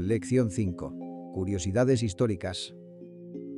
Lección 5. Curiosidades históricas.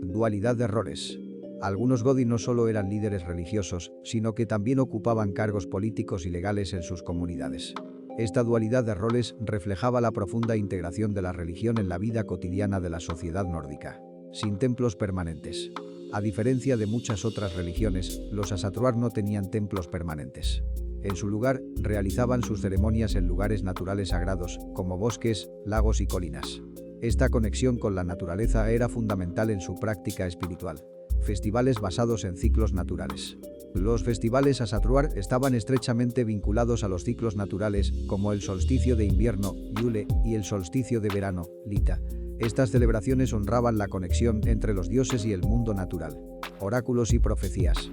Dualidad de roles. Algunos Godi no solo eran líderes religiosos, sino que también ocupaban cargos políticos y legales en sus comunidades. Esta dualidad de roles reflejaba la profunda integración de la religión en la vida cotidiana de la sociedad nórdica. Sin templos permanentes. A diferencia de muchas otras religiones, los Asatruar no tenían templos permanentes. En su lugar, realizaban sus ceremonias en lugares naturales sagrados, como bosques, lagos y colinas. Esta conexión con la naturaleza era fundamental en su práctica espiritual. Festivales basados en ciclos naturales. Los festivales Asatruar estaban estrechamente vinculados a los ciclos naturales, como el solsticio de invierno, Yule, y el solsticio de verano, Lita. Estas celebraciones honraban la conexión entre los dioses y el mundo natural. Oráculos y profecías.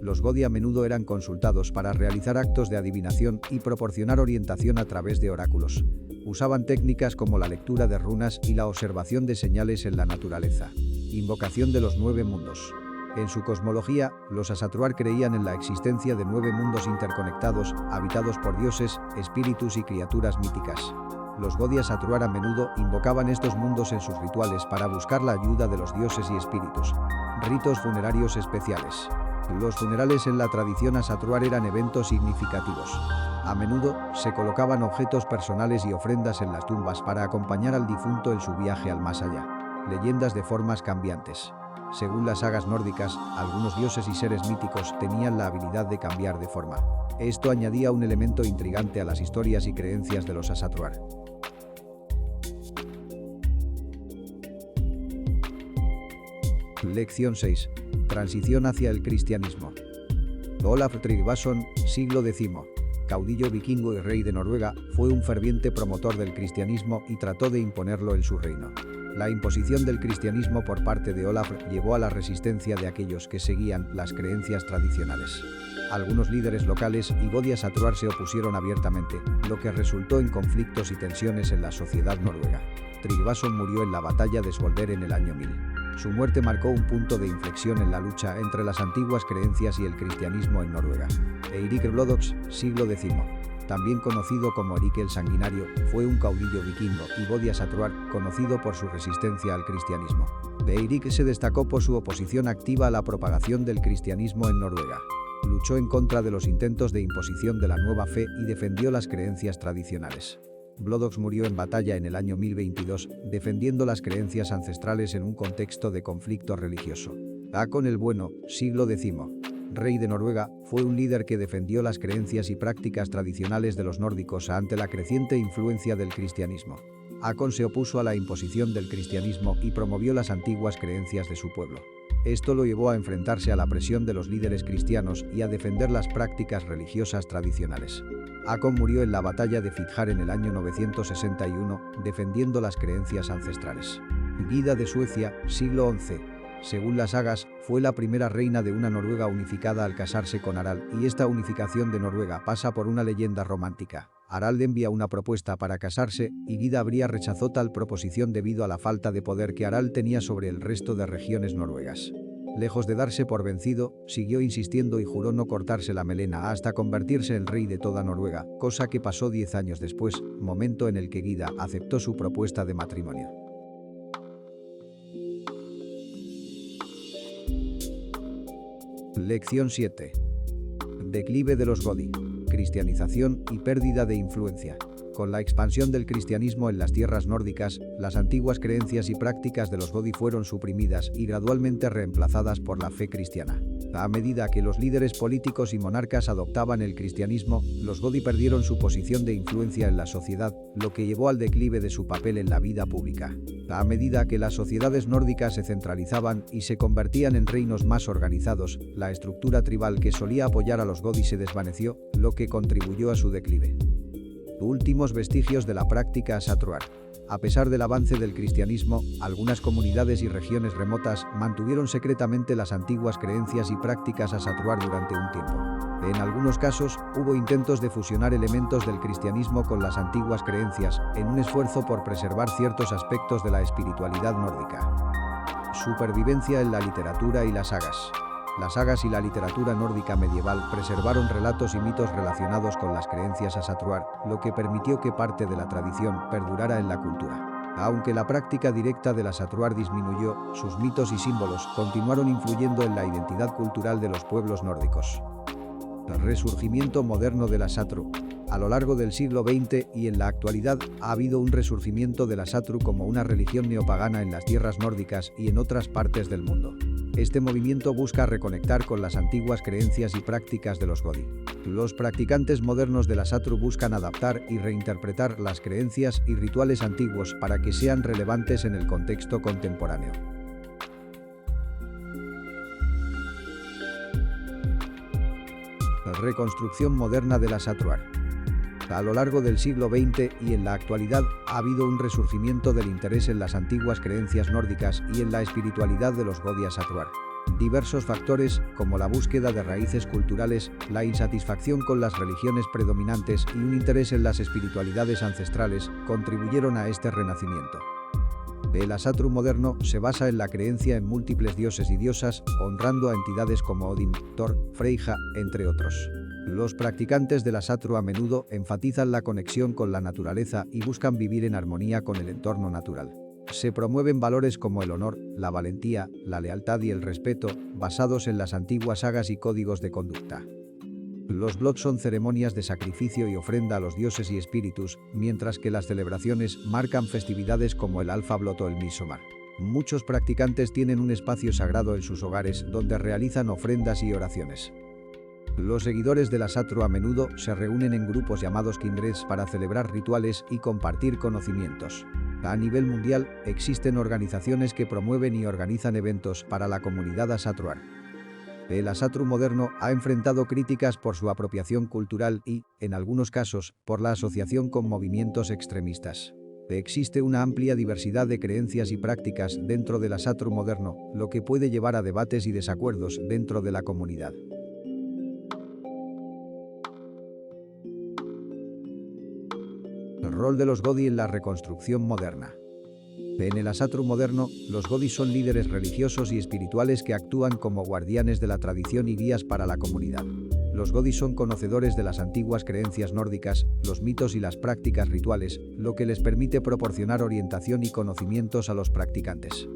Los Godi a menudo eran consultados para realizar actos de adivinación y proporcionar orientación a través de oráculos. Usaban técnicas como la lectura de runas y la observación de señales en la naturaleza. Invocación de los 9 mundos. En su cosmología, los Asatruar creían en la existencia de 9 mundos interconectados, habitados por dioses, espíritus y criaturas míticas. Los Godi Asatruar a menudo invocaban estos mundos en sus rituales para buscar la ayuda de los dioses y espíritus. Ritos funerarios especiales. Los funerales en la tradición Asatruar eran eventos significativos. A menudo, se colocaban objetos personales y ofrendas en las tumbas para acompañar al difunto en su viaje al más allá. Leyendas de formas cambiantes. Según las sagas nórdicas, algunos dioses y seres míticos tenían la habilidad de cambiar de forma. Esto añadía un elemento intrigante a las historias y creencias de los Asatruar. Lección 6. Transición hacia el cristianismo. Olaf Tryggvason, siglo X. Caudillo vikingo y rey de Noruega, fue un ferviente promotor del cristianismo y trató de imponerlo en su reino. La imposición del cristianismo por parte de Olaf llevó a la resistencia de aquellos que seguían las creencias tradicionales. Algunos líderes locales y Godi Asatruar se opusieron abiertamente, lo que resultó en conflictos y tensiones en la sociedad noruega. Tryggvason murió en la batalla de Svolder en el año 1000. Su muerte marcó un punto de inflexión en la lucha entre las antiguas creencias y el cristianismo en Noruega. Eirik Blodox, siglo X. También conocido como Erik el Sanguinario, fue un caudillo vikingo y Godi Asatruar, conocido por su resistencia al cristianismo. Eirik se destacó por su oposición activa a la propagación del cristianismo en Noruega. Luchó en contra de los intentos de imposición de la nueva fe y defendió las creencias tradicionales. Blodox murió en batalla en el año 1022, defendiendo las creencias ancestrales en un contexto de conflicto religioso. Hakon el Bueno, siglo X. Rey de Noruega, fue un líder que defendió las creencias y prácticas tradicionales de los nórdicos ante la creciente influencia del cristianismo. Hakon se opuso a la imposición del cristianismo y promovió las antiguas creencias de su pueblo. Esto lo llevó a enfrentarse a la presión de los líderes cristianos y a defender las prácticas religiosas tradicionales. Hakon murió en la batalla de Fitjar en el año 961, defendiendo las creencias ancestrales. Gyda de Suecia, siglo XI. Según las sagas, fue la primera reina de una Noruega unificada al casarse con Harald, y esta unificación de Noruega pasa por una leyenda romántica. Harald envía una propuesta para casarse, y Gyda habría rechazó tal proposición debido a la falta de poder que Harald tenía sobre el resto de regiones noruegas. Lejos de darse por vencido, siguió insistiendo y juró no cortarse la melena hasta convertirse en rey de toda Noruega, cosa que pasó 10 años después, momento en el que Gyda aceptó su propuesta de matrimonio. Lección 7. Declive de los Godi. Cristianización y pérdida de influencia. Con la expansión del cristianismo en las tierras nórdicas, las antiguas creencias y prácticas de los Godi fueron suprimidas y gradualmente reemplazadas por la fe cristiana. A medida que los líderes políticos y monarcas adoptaban el cristianismo, los Godi perdieron su posición de influencia en la sociedad, lo que llevó al declive de su papel en la vida pública. A medida que las sociedades nórdicas se centralizaban y se convertían en reinos más organizados, la estructura tribal que solía apoyar a los Godi se desvaneció, lo que contribuyó a su declive. Últimos vestigios de la práctica Asatruar. A pesar del avance del cristianismo, algunas comunidades y regiones remotas mantuvieron secretamente las antiguas creencias y prácticas Asatruar durante un tiempo. En algunos casos, hubo intentos de fusionar elementos del cristianismo con las antiguas creencias, en un esfuerzo por preservar ciertos aspectos de la espiritualidad nórdica. Supervivencia en la literatura y las sagas. Las sagas y la literatura nórdica medieval preservaron relatos y mitos relacionados con las creencias Asatruar, lo que permitió que parte de la tradición perdurara en la cultura. Aunque la práctica directa del asatruar disminuyó, sus mitos y símbolos continuaron influyendo en la identidad cultural de los pueblos nórdicos. El resurgimiento moderno del asatru. A lo largo del siglo XX y en la actualidad ha habido un resurgimiento del asatru como una religión neopagana en las tierras nórdicas y en otras partes del mundo. Este movimiento busca reconectar con las antiguas creencias y prácticas de los Godi. Los practicantes modernos del asatru buscan adaptar y reinterpretar las creencias y rituales antiguos para que sean relevantes en el contexto contemporáneo. La reconstrucción moderna del asatruar. A lo largo del siglo XX y en la actualidad ha habido un resurgimiento del interés en las antiguas creencias nórdicas y en la espiritualidad de los Godi asatruar. Diversos factores, como la búsqueda de raíces culturales, la insatisfacción con las religiones predominantes y un interés en las espiritualidades ancestrales, contribuyeron a este renacimiento. El asatru moderno se basa en la creencia en múltiples dioses y diosas, honrando a entidades como Odín, Thor, Freyja, entre otros. Los practicantes del asatru a menudo enfatizan la conexión con la naturaleza y buscan vivir en armonía con el entorno natural. Se promueven valores como el honor, la valentía, la lealtad y el respeto, basados en las antiguas sagas y códigos de conducta. Los Blot son ceremonias de sacrificio y ofrenda a los dioses y espíritus, mientras que las celebraciones marcan festividades como el Alfa Blot o el Midsommar. Muchos practicantes tienen un espacio sagrado en sus hogares donde realizan ofrendas y oraciones. Los seguidores del asatru a menudo se reúnen en grupos llamados kindreds para celebrar rituales y compartir conocimientos. A nivel mundial, existen organizaciones que promueven y organizan eventos para la comunidad asatruar. El asatru moderno ha enfrentado críticas por su apropiación cultural y, en algunos casos, por la asociación con movimientos extremistas. Existe una amplia diversidad de creencias y prácticas dentro del asatru moderno, lo que puede llevar a debates y desacuerdos dentro de la comunidad. El rol de los Godi en la reconstrucción moderna. En el asatru moderno, los Godi son líderes religiosos y espirituales que actúan como guardianes de la tradición y guías para la comunidad. Los Godi son conocedores de las antiguas creencias nórdicas, los mitos y las prácticas rituales, lo que les permite proporcionar orientación y conocimientos a los practicantes.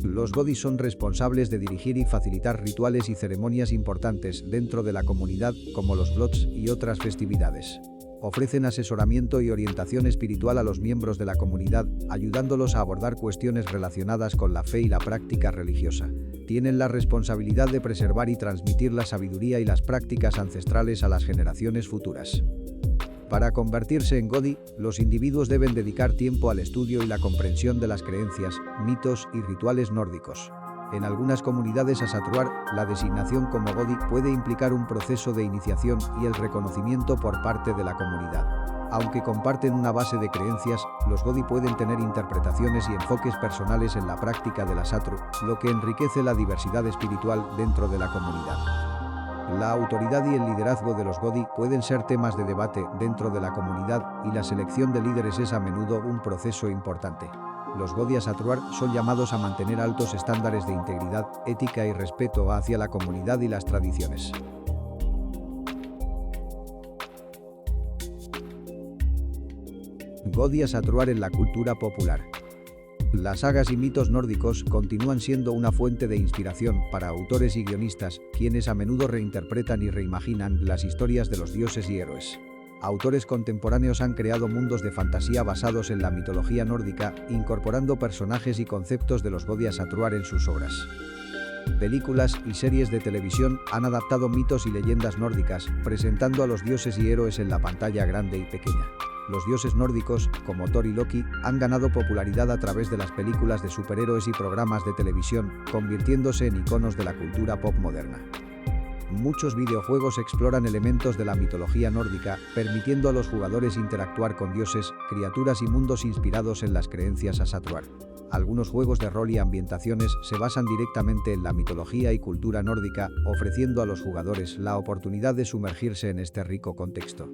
Los Godi son responsables de dirigir y facilitar rituales y ceremonias importantes dentro de la comunidad, como los Blots y otras festividades. Ofrecen asesoramiento y orientación espiritual a los miembros de la comunidad, ayudándolos a abordar cuestiones relacionadas con la fe y la práctica religiosa. Tienen la responsabilidad de preservar y transmitir la sabiduría y las prácticas ancestrales a las generaciones futuras. Para convertirse en Godi, los individuos deben dedicar tiempo al estudio y la comprensión de las creencias, mitos y rituales nórdicos. En algunas comunidades asatruar, la designación como Godi puede implicar un proceso de iniciación y el reconocimiento por parte de la comunidad. Aunque comparten una base de creencias, los Godi pueden tener interpretaciones y enfoques personales en la práctica del asatru, lo que enriquece la diversidad espiritual dentro de la comunidad. La autoridad y el liderazgo de los Godi pueden ser temas de debate dentro de la comunidad y la selección de líderes es a menudo un proceso importante. Los Godi asatruar son llamados a mantener altos estándares de integridad, ética y respeto hacia la comunidad y las tradiciones. Godi asatruar en la cultura popular. Las sagas y mitos nórdicos continúan siendo una fuente de inspiración para autores y guionistas, quienes a menudo reinterpretan y reimaginan las historias de los dioses y héroes. Autores contemporáneos han creado mundos de fantasía basados en la mitología nórdica, incorporando personajes y conceptos de los Godi asatruar en sus obras. Películas y series de televisión han adaptado mitos y leyendas nórdicas, presentando a los dioses y héroes en la pantalla grande y pequeña. Los dioses nórdicos, como Thor y Loki, han ganado popularidad a través de las películas de superhéroes y programas de televisión, convirtiéndose en iconos de la cultura pop moderna. Muchos videojuegos exploran elementos de la mitología nórdica, permitiendo a los jugadores interactuar con dioses, criaturas y mundos inspirados en las creencias asatruar. Algunos juegos de rol y ambientaciones se basan directamente en la mitología y cultura nórdica, ofreciendo a los jugadores la oportunidad de sumergirse en este rico contexto.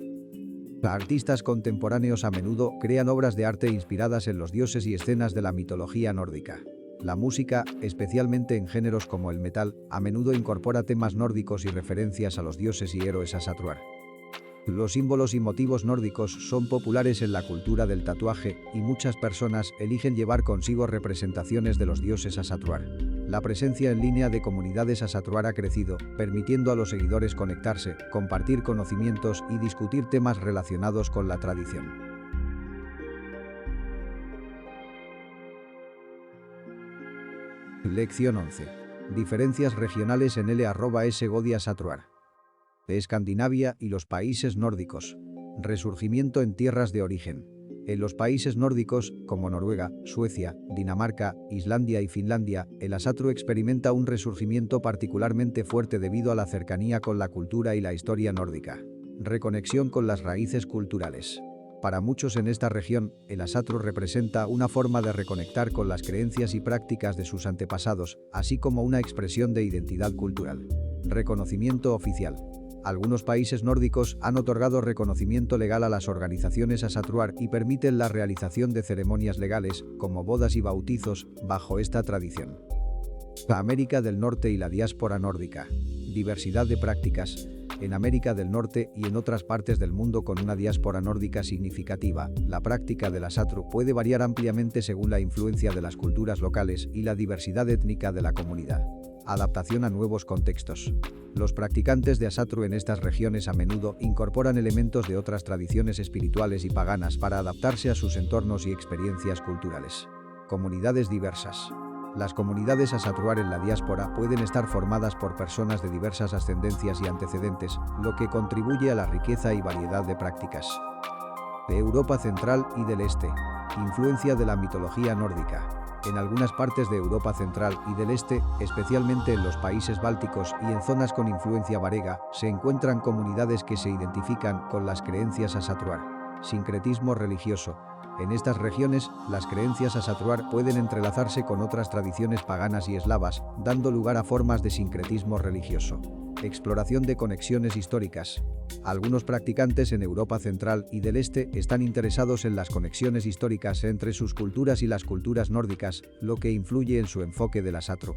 Artistas contemporáneos a menudo crean obras de arte inspiradas en los dioses y escenas de la mitología nórdica. La música, especialmente en géneros como el metal, a menudo incorpora temas nórdicos y referencias a los dioses y héroes asatruar. Los símbolos y motivos nórdicos son populares en la cultura del tatuaje y muchas personas eligen llevar consigo representaciones de los dioses Asatruar. La presencia en línea de comunidades Asatruar ha crecido, permitiendo a los seguidores conectarse, compartir conocimientos y discutir temas relacionados con la tradición. Lección 11. Diferencias regionales en L.S. Godi Asatruar. Escandinavia y los países nórdicos. Resurgimiento en tierras de origen. En los países nórdicos, como Noruega, Suecia, Dinamarca, Islandia y Finlandia, el Asatru experimenta un resurgimiento particularmente fuerte debido a la cercanía con la cultura y la historia nórdica. Reconexión con las raíces culturales. Para muchos en esta región, el Asatru representa una forma de reconectar con las creencias y prácticas de sus antepasados, así como una expresión de identidad cultural. Reconocimiento oficial. Algunos países nórdicos han otorgado reconocimiento legal a las organizaciones Asatruar y permiten la realización de ceremonias legales, como bodas y bautizos, bajo esta tradición. América del Norte y la diáspora nórdica. Diversidad de prácticas. En América del Norte y en otras partes del mundo con una diáspora nórdica significativa, la práctica del Asatru puede variar ampliamente según la influencia de las culturas locales y la diversidad étnica de la comunidad. Adaptación a nuevos contextos. Los practicantes de Asatru en estas regiones a menudo incorporan elementos de otras tradiciones espirituales y paganas para adaptarse a sus entornos y experiencias culturales. Comunidades diversas. Las comunidades Asatruar en la diáspora pueden estar formadas por personas de diversas ascendencias y antecedentes, lo que contribuye a la riqueza y variedad de prácticas. De Europa Central y del Este. Influencia de la mitología nórdica. En algunas partes de Europa Central y del Este, especialmente en los países bálticos y en zonas con influencia varega, se encuentran comunidades que se identifican con las creencias Asatruar. Sincretismo religioso. En estas regiones, las creencias Asatruar pueden entrelazarse con otras tradiciones paganas y eslavas, dando lugar a formas de sincretismo religioso. Exploración de conexiones históricas. Algunos practicantes en Europa Central y del Este están interesados en las conexiones históricas entre sus culturas y las culturas nórdicas, lo que influye en su enfoque del Asatru.